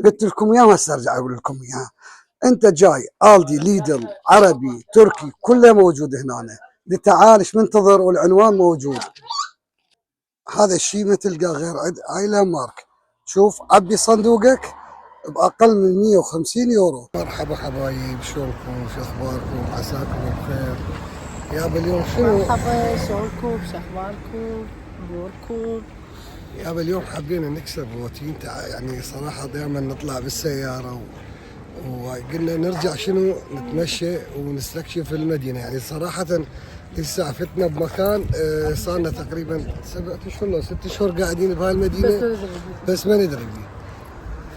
قلت لكم اياها، هسه ارجع اقول لكم اياها. انت جاي الدي، ليدل، عربي، تركي، كله موجود هنا. دي تعال ايش منتظر؟ والعنوان موجود. هذا الشيء ما تلقاه غير عند عائلة مارك. شوف، عبي صندوقك باقل من 150 يورو. مرحبا حبايب، شلونكم؟ شو اخباركم؟ عساكم بخير. يابا اليوم شنو؟ مرحبا، شلونكم؟ شو اخباركم؟ اموركم؟ يابا اليوم حبينا نكسر روتين يعني صراحة دائما نطلع بالسيارة وقلنا نرجع شنو نتمشى ونستكشف المدينة. يعني صراحة لسه فتنا بمكان صار لنا تقريبا 7 اشهر لو 6 اشهر قاعدين بهاي المدينة بس ما ندري بيه.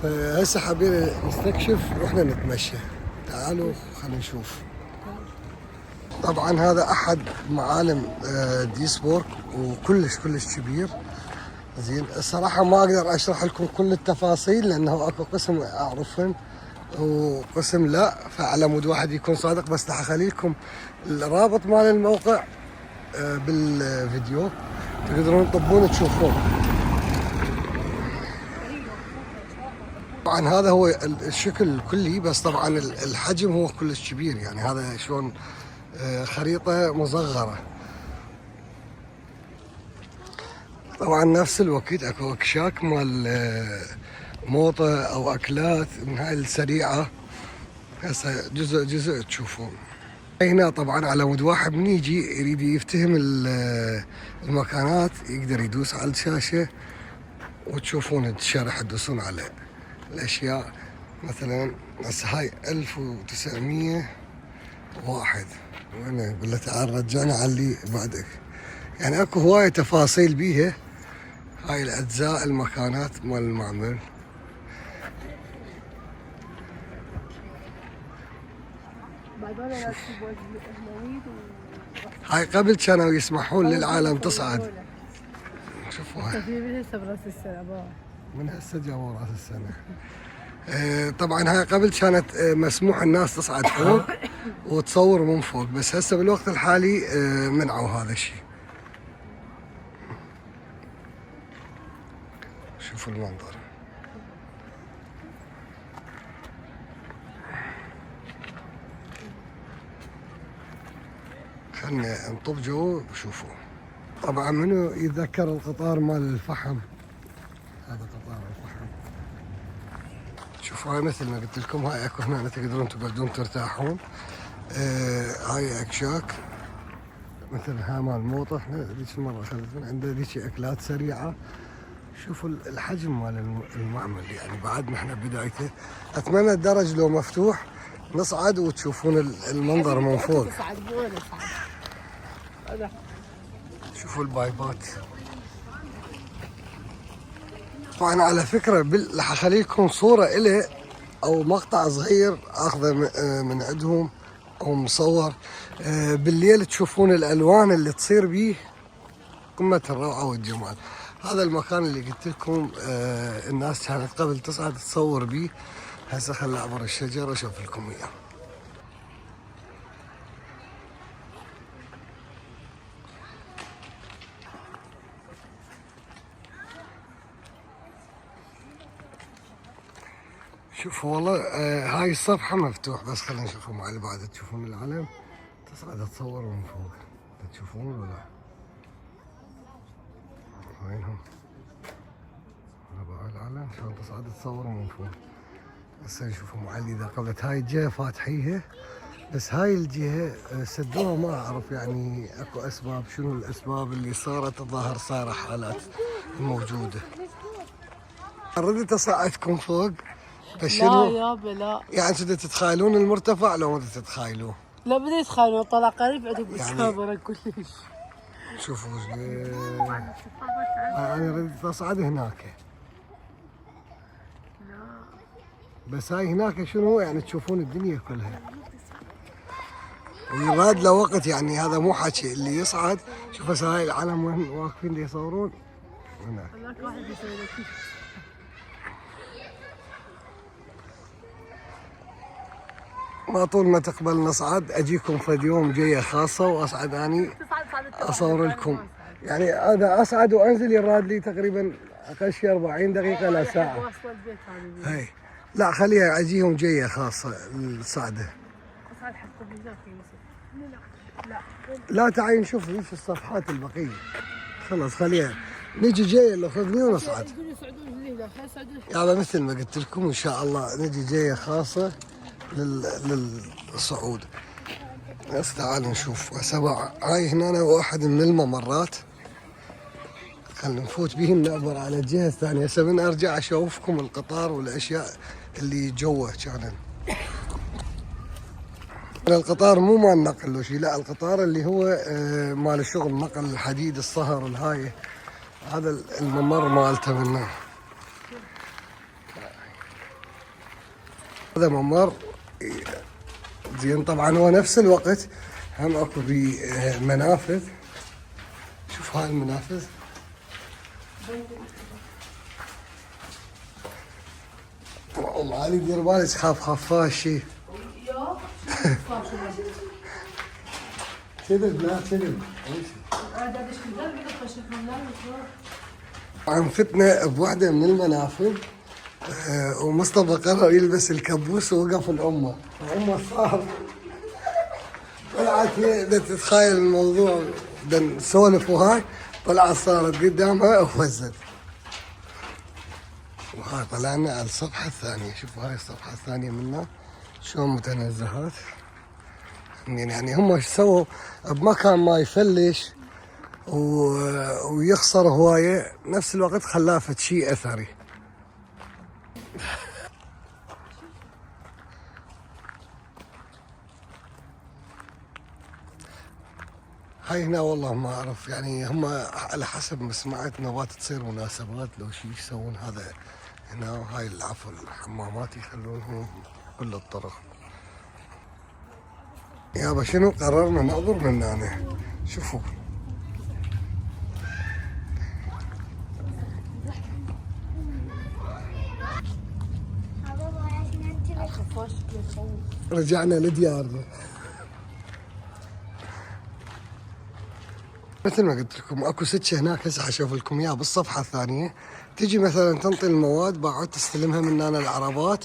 فهسه حبينا نستكشف واحنا نتمشى. تعالوا خلينا نشوف. طبعا هذا احد معالم ديسبورغ وكلش كبير. زين الصراحة ما اقدر اشرح لكم كل التفاصيل لانه اكو قسم اعرفهم وقسم لا، فعلى مود واحد يكون صادق. بس راح اخلي لكم الرابط مال الموقع بالفيديو، تقدرون تطبون تشوفون. طبعا هذا هو الشكل الكلي، بس طبعا الحجم هو كلش كبير. يعني هذا شلون خريطة مصغرة. طبعا نفس الوقت اكو اكشاك مال موطة او اكلات من هاي السريعة. هسه جزء تشوفون. هنا طبعا على مود واحد من يجي يريد يفتهم المكانات يقدر يدوس على الشاشة وتشوفون الشرح تدوسون على الاشياء. مثلا هسه هاي 1901 وانا اقول له تعال رجعنا على اللي بعدك. يعني اكو هواية تفاصيل بيها. هاي الاجزاء المكانات مال المعمل. هاي قبل كانوا يسمحون للعالم تصعد. شوفوا هاي من هسه جابوا راس السنة. طبعا هاي قبل كانت مسموح الناس تصعد فوق وتصور من فوق، بس هسه بالوقت الحالي منعوا هذا الشيء. شوفوا المنظر. خلنا نطب جو وشوفوا. طبعا منو يتذكر القطار مال الفحم؟ هذا قطار الفحم. شوفوا هاي مثل ما قلت لكم، هاي اكو هنا تقدرون تقعدون ترتاحون. هاي اكشاك مثل ها مال موطة. احنا ذيك المرة اخذت من عنده ذيك اكلات سريعة. شوفوا الحجم مال المعمل، يعني بعد نحن بدايته. اتمنى الدرج لو مفتوح نصعد وتشوفون المنظر من فوق. شوفوا البايبات. طبعا على فكرة راح اخلي لكم صورة إله او مقطع صغير اخذه من عندهم او مصور. بالليل تشوفون الالوان اللي تصير بيه قمة الروعة والجمال. هذا المكان اللي قلت لكم الناس كانت قبل تصعد تصور بيه. هسه خل اعبر الشجر واشوف لكم اياه. شوفوا والله هاي الصفحة مفتوح، بس خلينا نشوفوا مع اللي بعد. تشوفون العلم تصعد تصور من فوق. تشوفون ولا وينهم؟ هذا العلم شلون تصعد تصور من فوق. هسه نشوفوا مع اللي اذا قبلت هاي الجهة فاتحيها، بس هاي الجهة سدوها ما اعرف يعني اكو اسباب. شنو الاسباب اللي صارت؟ الظاهر صار حالات موجودة. رديت اصعدكم فوق بس شنو؟ لا يابا لا. يعني تبدأ تتخيلون المرتفع لو ما تتخيلوه؟ لا بدي اتخيل طلع قريب عندك بالكاميرا يعني كلش. شوفوا انا رديت اصعد هناك. بس هاي هناك شنو يعني تشوفون الدنيا كلها. ويراد له وقت، يعني هذا مو حكي اللي يصعد. شوف هسه هاي العالم وين واقفين يصورون هناك. هناك واحد يسوي لك. ما طول ما تقبل نصعد اجيكم في يوم جايه خاصه واصعد اني اصور لكم. يعني هذا اصعد وانزل يراد لي تقريبا اقل شيء 40 دقيقه لا ساعه. واصله البيت هذه. هاي لا خليها اجيهم جايه خاصه الصعده. بس هذا حتى هناك لا لا تعي نشوف ايش الصفحات البقيه. خلص خليها نجي جايه لو خذني ونصعد. يقولوا يصعدون الليله خلينا يصعدون. يلا مثل ما قلت لكم ان شاء الله نجي جايه خاصه للصعود. بس تعالوا نشوف هسه هاي هنا واحد من الممرات. خلينا نفوت بهم نعبر على الجهه الثانيه. هسه من ارجع اشوفكم القطار والاشياء اللي جوه كان. القطار مو مال نقل ولا شيء، لا القطار اللي هو مال الشغل نقل الحديد الصهر الهاي. هذا الممر مالته منه. هذا ممر زين. طبعا هو نفس الوقت هم اكو في منافذ. شوف هاي المنافذ. وعلي دير بالك خاف خفاشي. كذب لا كذب. عم فتنا بوحدة من المنافذ ومصطفى قرر يلبس الكبوس ووقف لأمه. أمه صار طلعت هي تتخيل الموضوع نسولف وهاي. طلعت صارت قدامها وهزت. وهاي طلعنا على الصفحة الثانية. شوفوا هاي الصفحة الثانية منا شلون متنزهات. يعني هم ايش سووا بمكان ما يفلش ويخسر هواية نفس الوقت خلاه فد شيء اثري. هاي هنا والله ما اعرف يعني هم على حسب ما سمعت نوات تصير مناسبات لو شيء يسوون هذا هنا. وهاي العفو الحمامات يخلونهم كل الطرق. يابا شنو قررنا نعبر من هنا. شوفوا رجعنا لديارنا. مثل ما قلت لكم اكو سكه هناك هسه حشوف لكم اياها بالصفحه الثانيه. تجي مثلا تنطي المواد بعد تستلمها من هنا العربات.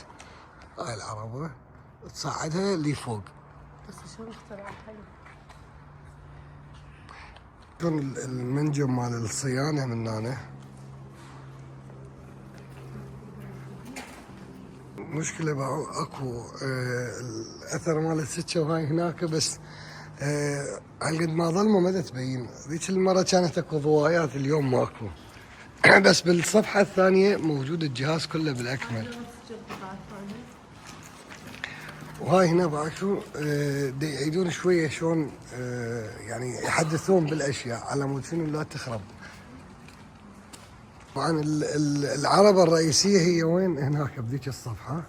هاي العربه تصعدها لفوق. بس شلون اخترعوا حلو. شلون المنجم مال الصيانه من هنا. مشكلة اكو الاثر مال السكه وهاي هناك بس على قد ما ظلمه ما تبين. ذيك المرة كانت اكو ضوايات اليوم ماكو. بس بالصفحة الثانية موجود الجهاز كله بالاكمل. وهاي هنا بعد شو يعيدون شوية شلون يعني يحدثون بالاشياء على مود شنو لا تخرب. طبعا العربة الرئيسية هي وين هناك بذيك الصفحة.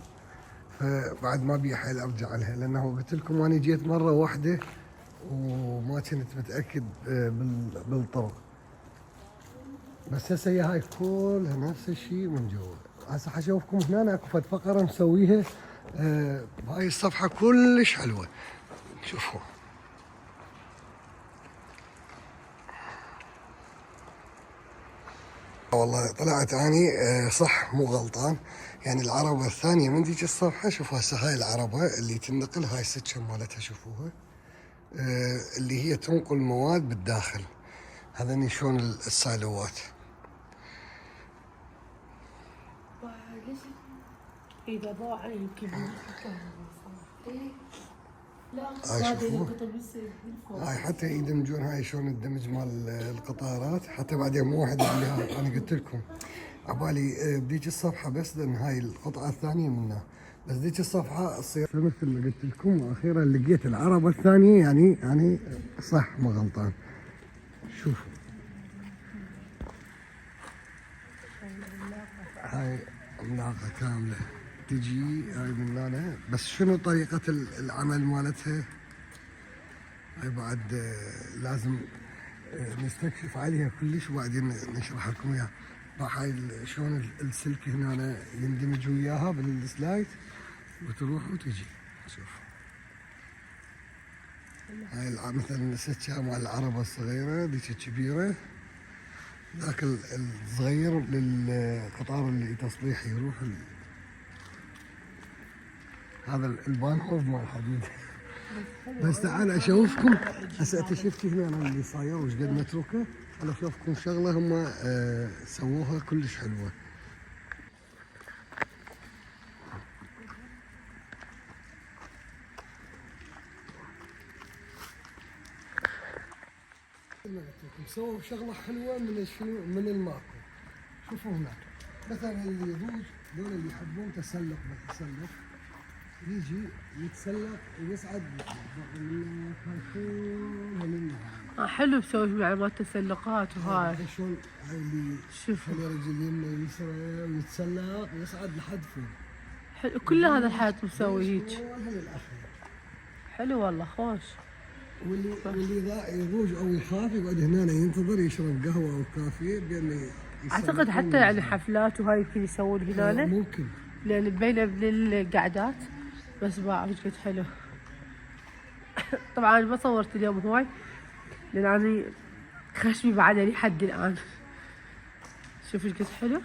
فبعد ما بي حيل ارجع لها لانه قلت لكم انا جيت مرة واحدة وما كنت متأكد بالطرق. بس هسه هي هاي كلها نفس الشيء من جوا. هسه حشوفكم هنا اكو فد فقرة مسويها بهاي الصفحة كلش حلوة. شوفوا والله طلعت اني صح مو غلطان. يعني العربة الثانية من ذيك الصفحة. شوفوا هسه هاي العربة اللي تنقل هاي السكة مالتها شوفوها اللي هي تنقل مواد بالداخل. هذني شلون السالوات. اذا ضاع يمكن هاي شوفوا هاي حتى يدمجون. هاي شلون الدمج مال القطارات حتى بعدين مو واحد اللي انا قلت لكم عبالي بديك الصفحه بس لان هاي القطعه الثانيه منها. بس ديك الصفحه تصير مثل ما قلت لكم. واخيرا لقيت العربه الثانيه يعني صح ما غلطان. شوفوا هاي عملاقه كامله تجي هاي من هنا. بس شنو طريقة العمل مالتها هاي بعد لازم نستكشف عليها كلش وبعدين نشرح لكم اياها. راح هاي شلون السلك هنا يندمج وياها بالسلايد وتروح وتجي. شوف هاي مثلا السكة مال العربة الصغيرة ذيك الكبيرة ذاك الصغير للقطار اللي تصليح يروح هذا البانهوف مال الحديد. بس تعال اشوفكم هسه. انت شفتي هنا اللي صاير وش قد متروكه. انا اشوفكم شغله هم سووها كلش حلوه. سووا شغله حلوه من شنو؟ من الماكو. شوفوا هناك مثلا اللي يضوج دول اللي يحبون تسلق بالتسلق يجي يتسلق ويصعد من هالكون. حلو بسوي مع مال تسلقات وهاي. شلون هاي اللي شوفوا يخلي رجل يمه ويسرى ويتسلق ويصعد لحد فوق. حلو كل هذا الحياة مسوي هيك. للأخير. حلو والله خوش. واللي يضوج او يخاف يقعد هنا ينتظر يشرب قهوه او كافيه بين اعتقد حتى يعني حفلات وهاي يمكن يسوون هنا. ممكن. لان مبينه من القعدات. بس باع ايش قد حلو. طبعا ما صورت اليوم هواي لان اني خشمي بعدني لحد الان. شوف ايش قد حلو.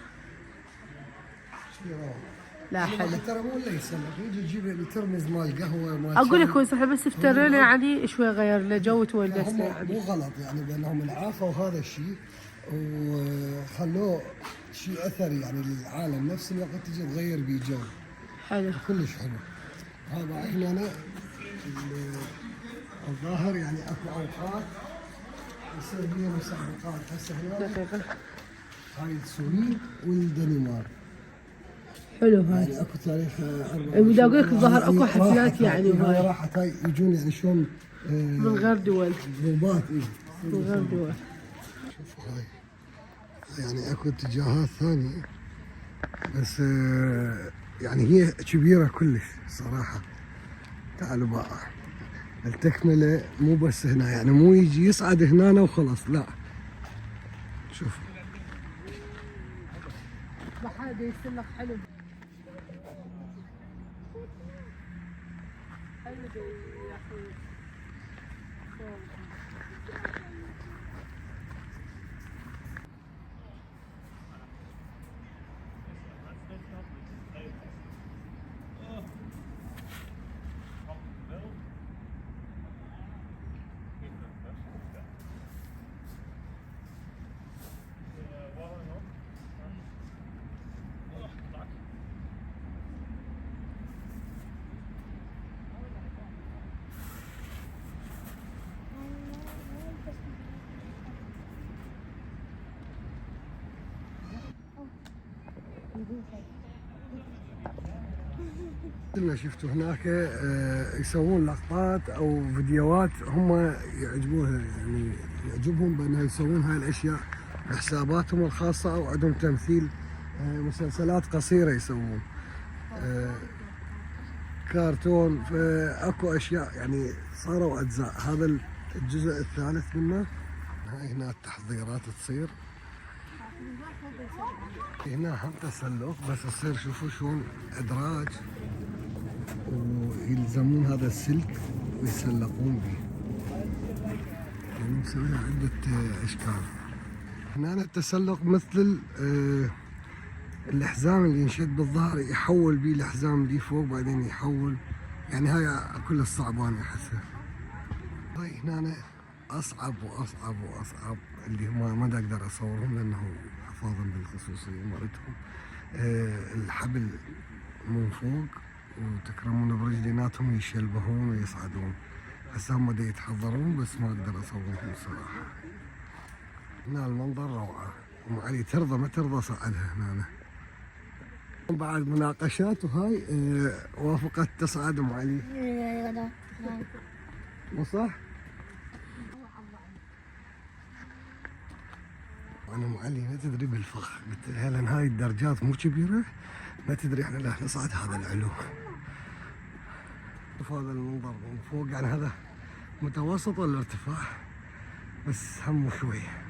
لا حلو. ترى مو الا يسلق يجي يجيب لي ترمز مال قهوه مال اقول لك احنا بس افترينا يعني شوي غيرنا جو وتونسنا يعني. مو غلط يعني بانهم انعافوا هذا الشيء وخلوه شيء اثري يعني للعالم. نفس الوقت تجي تغير بيه جو. حلو كلش حلو. هذا هنا الظاهر يعني اكو اوقات يصير بيها مسابقات. هسه هنا دقيقة. هاي السويد والدنمارك. حلو هاي. يعني اكو تاريخ بدي اقول لك الظاهر اكو حفلات يعني وهاي وهاي. راحت هاي يجون يعني شلون من غير دول. ضربات من غير دول. شوفوا هاي يعني اكو اتجاهات ثانية بس يعني هي كبيرة كلش صراحة. تعالوا بقى التكملة مو بس هنا يعني مو يجي يصعد هنا وخلاص لا. شوفوا بحر يسلق حلو. حلو يا اخوي. مثل ما شفتوا هناك يسوون لقطات او فيديوهات هم يعجبوها يعني يعجبهم بانها يسوون هاي الاشياء بحساباتهم الخاصه او عندهم تمثيل مسلسلات قصيره يسوون كرتون. فاكو اشياء يعني صاروا اجزاء. هذا الجزء الثالث منه. هاي هنا التحضيرات تصير. هنا هم تسلق بس يصير شوفوا شلون ادراج ويلزمون هذا السلك ويسلقون به. يعني مسوي عدة اشكال. هنا التسلق مثل الحزام اللي ينشد بالظهر يحول بيه الحزام دي فوق بعدين يحول. يعني هاي كل الصعبان احسها. هاي هنا اصعب واصعب واصعب اللي هم ما اقدر اصورهم لانه حفاظا بالخصوصيه مالتهم. الحبل من فوق وتكرمون برجليناتهم يشلبهون ويصعدون. هسه هم دا يتحضرون بس ما اقدر اصورهم صراحه. هنا المنظر روعه. ام علي ترضى ما ترضى صعدها هنا. بعد مناقشات وهاي وافقت تصعد ام علي. مو صح؟ انا ام علي ما تدري بالفخ قلت لها لان هاي الدرجات مو كبيره ما تدري احنا راح نصعد هذا العلو. شوف هذا المنظر من فوق يعني هذا متوسط الارتفاع بس همه شويه.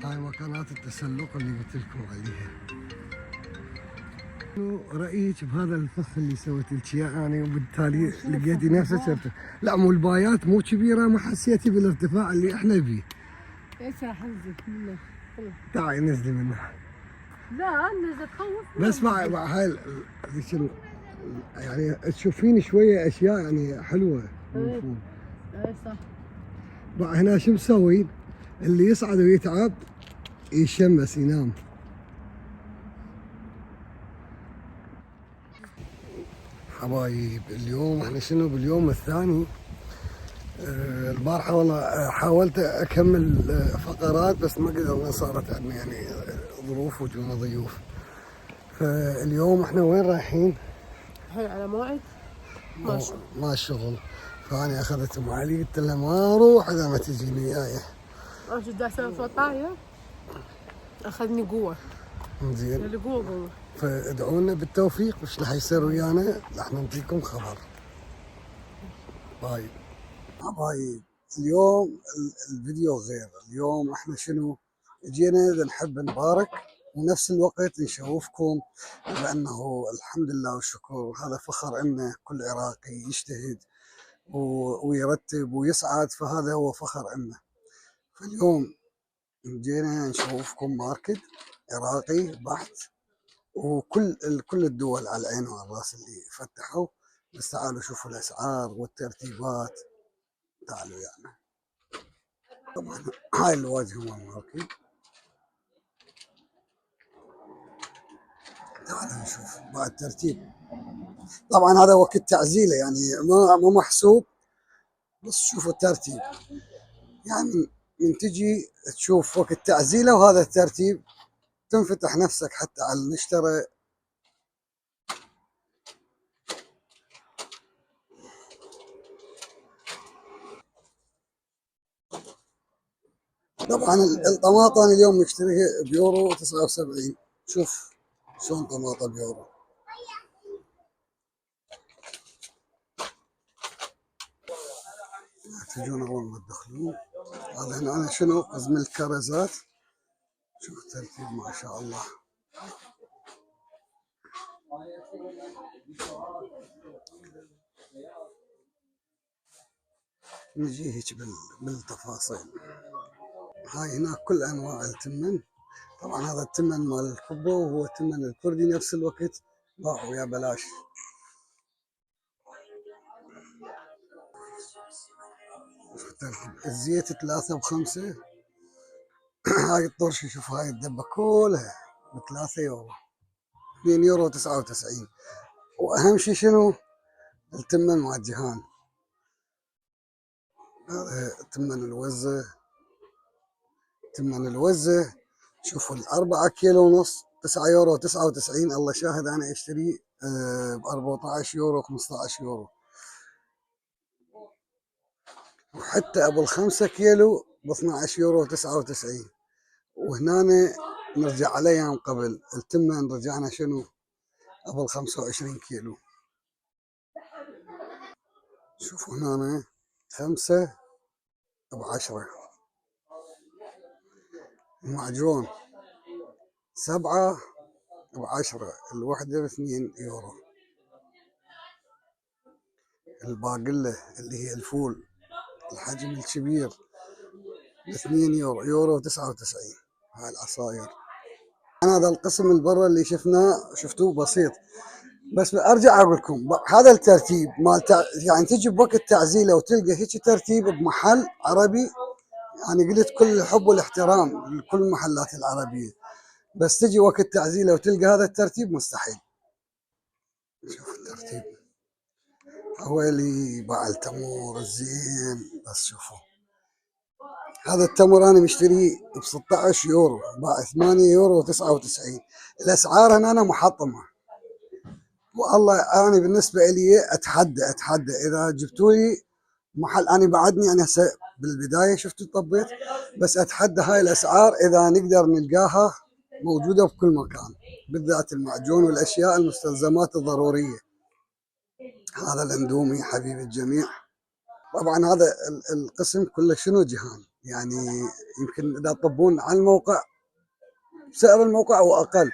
هاي مكانات التسلق اللي قلت لكم عليها. شنو رايك بهذا الفخ اللي سويت لك اياه يعني وبالتالي لقيتي نفسك شفته؟ لا مو البايات مو كبيره، ما حسيتي بالارتفاع اللي احنا بيه. ايش راح انزل منه؟ تعالي نزلي منه. لا نزل تخوف. بس مع هاي شنو يعني تشوفين شويه اشياء يعني حلوه من فوق. اي صح. بقى هنا شو مسوين؟ اللي يصعد ويتعب يشمس ينام. حبايب اليوم احنا شنو باليوم الثاني. البارحة والله حاولت أكمل فقرات بس ما قدرنا، صارت عندنا يعني ظروف وجونا ضيوف. فاليوم احنا وين رايحين؟ الحين على موعد ما الشغل. فأنا أخذت أم علي قلت لها ما أروح إذا ما تجيني وياي. انا شو بدي اسوي فوق طاية؟ اخذني قوة. زين. اللي قوة. فادعوا لنا بالتوفيق وش راح يصير ويانا راح نعطيكم خبر. باي. حبايب اليوم الفيديو غير. اليوم احنا شنو جينا نحب نبارك ونفس الوقت نشوفكم بانه الحمد لله والشكر، هذا فخر ان كل عراقي يجتهد ويرتب ويسعد، فهذا هو فخر لنا. فاليوم جينا نشوفكم ماركت عراقي بحت، كل الدول على العين وعلى الراس اللي فتحوا. بس تعالوا شوفوا الاسعار والترتيبات، تعالوا يعني. طبعا هاي الواجهه مال الماركت، تعالوا نشوف بعد ترتيب. طبعا هذا وقت تعزيله يعني ما محسوب، بس شوفوا الترتيب يعني من تجي تشوف وقت تعزيله وهذا الترتيب تنفتح نفسك حتى على المشترى. طبعا الطماطم اليوم مشتريها بيورو 79. شوف شلون طماطم بيورو. تجون اول ما تدخلون. هذا هنا أنا شنو قسم الكرزات. شوف الترتيب ما شاء الله. نجي هيك بالتفاصيل. هاي هناك كل انواع التمن. طبعا هذا التمن مال الحبه وهو التمن الكردي نفس الوقت باعوا يا بلاش. الزيت 3 ب5. هاي الطرشه شوف هاي الدبه كلها ب3 يورو، 2 يورو 99. واهم شيء شنو؟ التمن مع الجهان. هذا تمن الوزه. تمن الوزه شوفوا ال4 كيلو ونص 9 يورو 99. الله شاهد انا اشتري ب 14 يورو 15 يورو. وحتى ابو ال5 كيلو ب 12 يورو 99. وهنا نرجع على ايام قبل التمن رجعنا شنو ابو ال 25 كيلو. شوفوا هنا 5 ب10. المعجون 7 ب10، الوحدة ب2 يورو. الباقلة اللي هي الفول الحجم الكبير ب2 يورو، يورو 99. هاي العصاير. أنا هذا القسم من برا اللي شفتوه بسيط، بس ارجع اقول لكم هذا الترتيب مال يعني تجي بوقت تعزيله وتلقى هيك ترتيب بمحل عربي. يعني قلت كل الحب والاحترام لكل المحلات العربيه، بس تجي وقت تعزيله وتلقى هذا الترتيب مستحيل. شوف الترتيب. حوالي باع التمور الزين. بس شوفوا هذا التمر انا مشتريه ب 16 يورو، باع 8 يورو 99. الاسعار هنا محطمه. والله انا بالنسبه لي اتحدى اذا جبتوا لي محل. انا بعدني انا هسه بالبدايه شفتوا طبيت، بس اتحدى هاي الاسعار اذا نقدر نلقاها موجوده بكل مكان، بالذات المعجون والاشياء المستلزمات الضروريه. هذا الاندومي حبيب الجميع. طبعا هذا القسم كله شنو جهان يعني، يمكن اذا طبون على الموقع سعر الموقع واقل.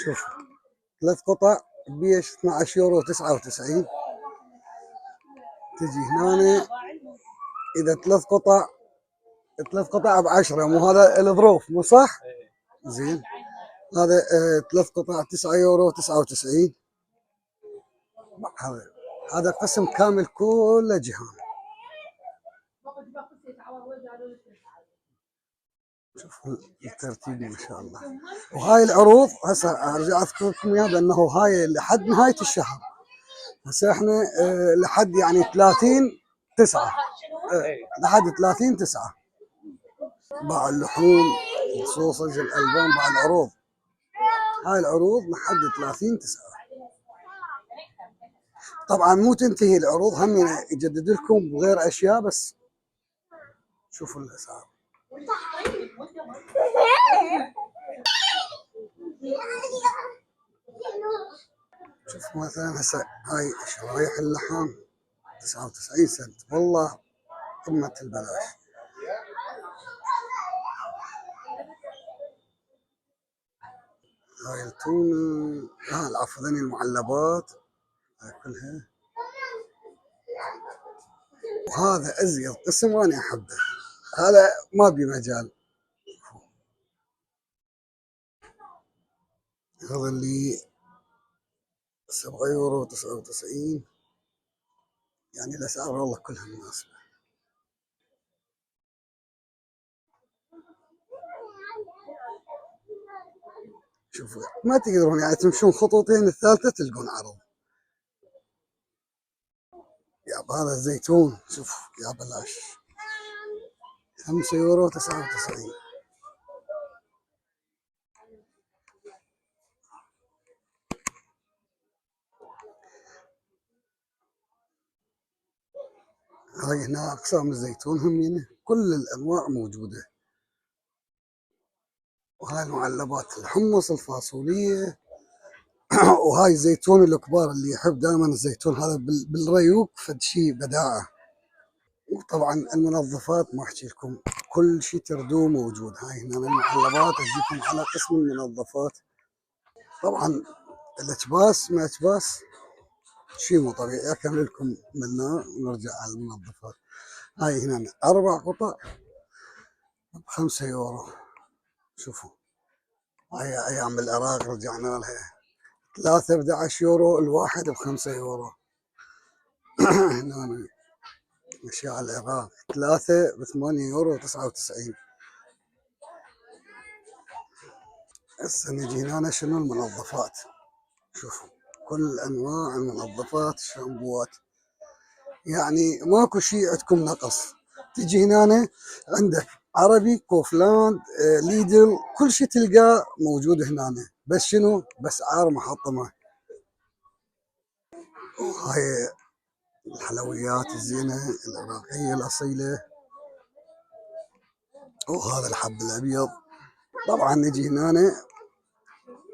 شوف 3 قطع بيش 12 يورو 99. تجي هنا اذا 3 قطع ب10، مو هذا الظروف مو صح؟ زين. هذا 3 قطع 9 يورو 99. هذا قسم كامل كله جهان. شوفوا الترتيب ما شاء الله. وهاي العروض هسه ارجع اذكر لكم اياها بانه هاي لحد نهايه الشهر. هسه احنا لحد يعني 30/9، لحد 30/9 باع اللحوم، الصوصج، الالبان، باع العروض. هاي العروض لحد 30/9. طبعا مو تنتهي العروض، هم يجدد لكم بغير اشياء، بس شوفوا الاسعار. شوف مثلا هسه هاي شرايح اللحم 99 سنت، والله قمة البلاش. هاي التونة، العفو، ذني المعلبات هاي كلها. وهذا ازيد قسم وانا احبه، هذا ما بي مجال. هذا اللي 7 يورو 99. يعني الاسعار والله كلها مناسبة. شوفوا ما تقدرون يعني تمشون خطوتين الثالثة تلقون عرض. يا هذا الزيتون شوف يا بلاش 5 يورو 99. هاي هنا أقسام الزيتون هم كل الأنواع موجودة. وهاي المعلبات، الحمص، الفاصولية. وهاي الزيتون الكبار اللي يحب دائما الزيتون هذا بالريوق فد شي بداعة. وطبعا المنظفات ما احكي لكم، كل شيء تردوه موجود. هاي هنا المعلبات تجيكم على قسم المنظفات. طبعا الاكباس ما اكباس شيء مو طبيعي. اكمل لكم منه ونرجع على المنظفات. هاي هنا 4 قطع ب5 يورو. شوفوا هاي ايام العراق رجعنا لها. 3 ب11 يورو، الواحد ب5 يورو. هنا اشياء العراق 3 ب8 يورو 99. هسه نجي هنا شنو المنظفات. شوفوا كل انواع المنظفات، الشامبوات، يعني ماكو شيء عندكم نقص. تجي هنا عندك عربي، كوفلاند، ليدل، كل شيء تلقاه موجود هنا، بس شنو باسعار محطمه. وهاي الحلويات الزينه العراقيه الاصيله. وهذا الحب الابيض. طبعا نجي هنا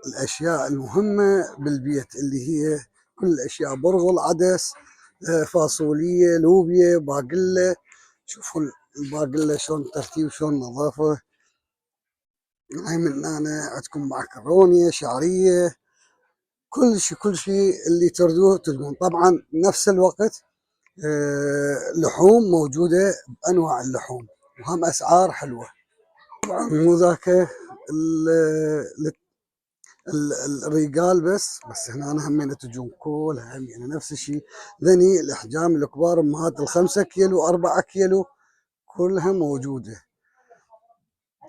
الاشياء المهمه بالبيت اللي هي كل الاشياء، برغل، عدس، فاصوليه، لوبيا، باقله. شوفوا الباقله شلون ترتيب، شلون نظافه. هاي من هنا عندكم معكرونيه، شعريه، كل شيء اللي تردوه تلقون. طبعا بنفس الوقت لحوم موجوده بانواع اللحوم، وهم اسعار حلوه. طبعا مو ذاك الريقال بس هنا همين تجون كلها همين نفس الشيء. ذني الاحجام الكبار امهات ال5 كيلو 4 كيلو كلها موجوده.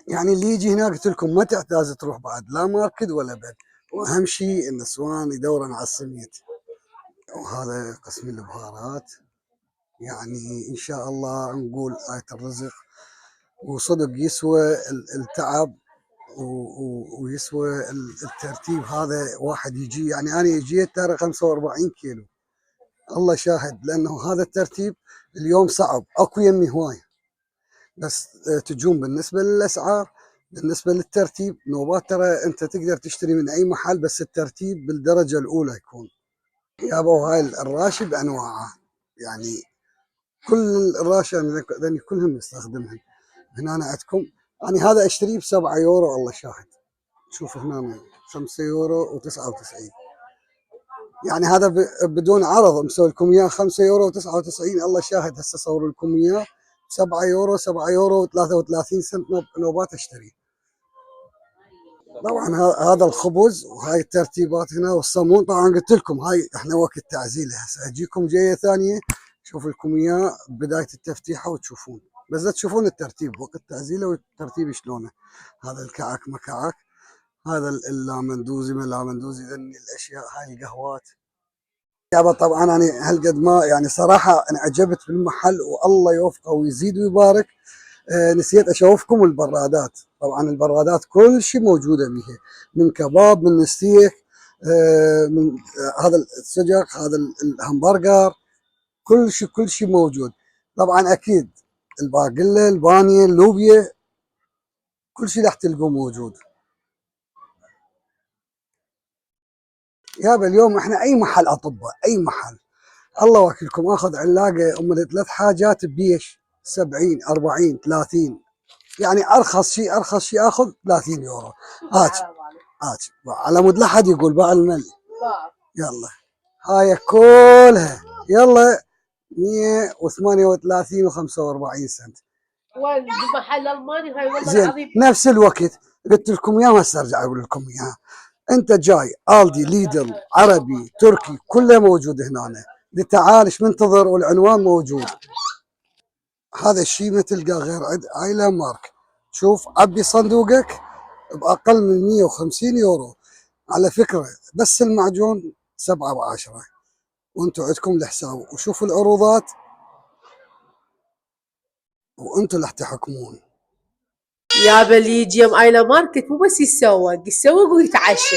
يعني اللي يجي هنا قلت لكم ما تحتاج تروح بعد لا ماركت ولا بد، واهم شيء النسوان يدورن على السميت. وهذا قسم البهارات. يعني ان شاء الله نقول آية الرزق، وصدق يسوى التعب ويسوى الترتيب. هذا واحد يجي، يعني انا جيت ترى 45 كيلو، الله شاهد، لانه هذا الترتيب اليوم صعب. اكو يمي هواي، بس تجون بالنسبه للاسعار، بالنسبه للترتيب نوبات. ترى انت تقدر تشتري من اي محل، بس الترتيب بالدرجه الاولى يكون. يابا هاي الراشي بانواعها، يعني كل الراشة ذني كلهم نستخدمهم. هنا عندكم يعني هذا اشتريه ب7 يورو، الله شاهد. شوف هنا 5 يورو و99. يعني هذا بدون عرض، مسوي لكم اياه 5 يورو و99. الله شاهد هسه صوروا لكم اياه 7 يورو، 7 يورو و33 سنت نوبات اشتري. طبعا هذا الخبز وهاي الترتيبات هنا والصمون. طبعا قلت لكم هاي احنا وقت تعزيله، هسه اجيكم جايه ثانيه شوف لكم اياه بدايه التفتيحه وتشوفون، بس تشوفون الترتيب وقت تعزيله والترتيب شلونه. هذا الكعك مكعك، هذا اللامندوزي ما لامندوزي، ذني الاشياء هاي القهوات. يابا طبعا انا هالقد ما يعني صراحه انعجبت بالمحل، والله يوفقه ويزيد ويبارك. نسيت اشوفكم البرادات. طبعا البرادات كل شيء موجوده بيها، من كباب، من ستيك، من هذا السجق، هذا الهمبرجر، كل شيء موجود. طبعا اكيد الباقله، البانيه، اللوبيا، كل شيء راح تلقوه موجود. يابا اليوم احنا اي محل اطباء، اي محل الله وكيلكم اخذ علاقه ام 3 حاجات ببيش 70 40 30. يعني ارخص شيء اخذ 30 يورو. هات هات على مود لا حد يقول باع الملي. يلا هاي كلها يلا 138 و45 سنت. وين بمحل الماني هاي والله زين العظيم. نفس الوقت قلت لكم اياها، هسه ارجع اقول لكم اياها. انت جاي الدي، ليدل، عربي، تركي، كله موجود هنا. تعال ايش منتظر؟ والعنوان موجود. هذا الشيء ما تلقاه غير عند عائلة مارك. شوف عبي صندوقك بأقل من 150 يورو. على فكرة بس المعجون 7 ب10، وانتم عندكم الحساب وشوفوا العروضات وانتم اللي تحكمون. يابا اللي يجي يوم ايلا ماركت مو بس يسوق ويتعشى.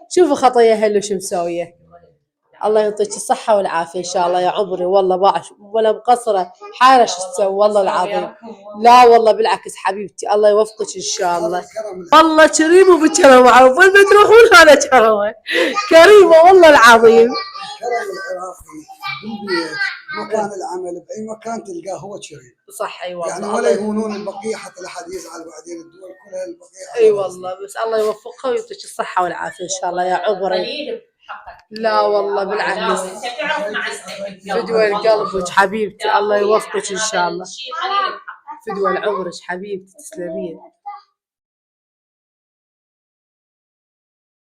شوفوا خطيه هلو شو مسويه. الله يعطيك الصحة والعافية إن شاء الله يا عمري. والله باعش ولا مقصرة حالة شو تسوي والله العظيم. لا والله بالعكس حبيبتي الله يوفقك إن شاء الله. والله كريم وبكرم معروف، وين ما تروحون أنا كرمة كريمة والله العظيم. الكرم العراقي بالبيت، مكان العمل، باي مكان تلقاه هو كريم. صح اي والله. يعني ولا يهونون البقيه حتى لا حد يزعل بعدين. الدول كلها البقيه اي والله بس الله يوفقها ويعطيك الصحة والعافية إن شاء الله يا عمري. لا والله بالعكس فدوى لقلبك حبيبتي الله يوفقك إن شاء الله. فدوى لعمرك حبيبتي تسلمين.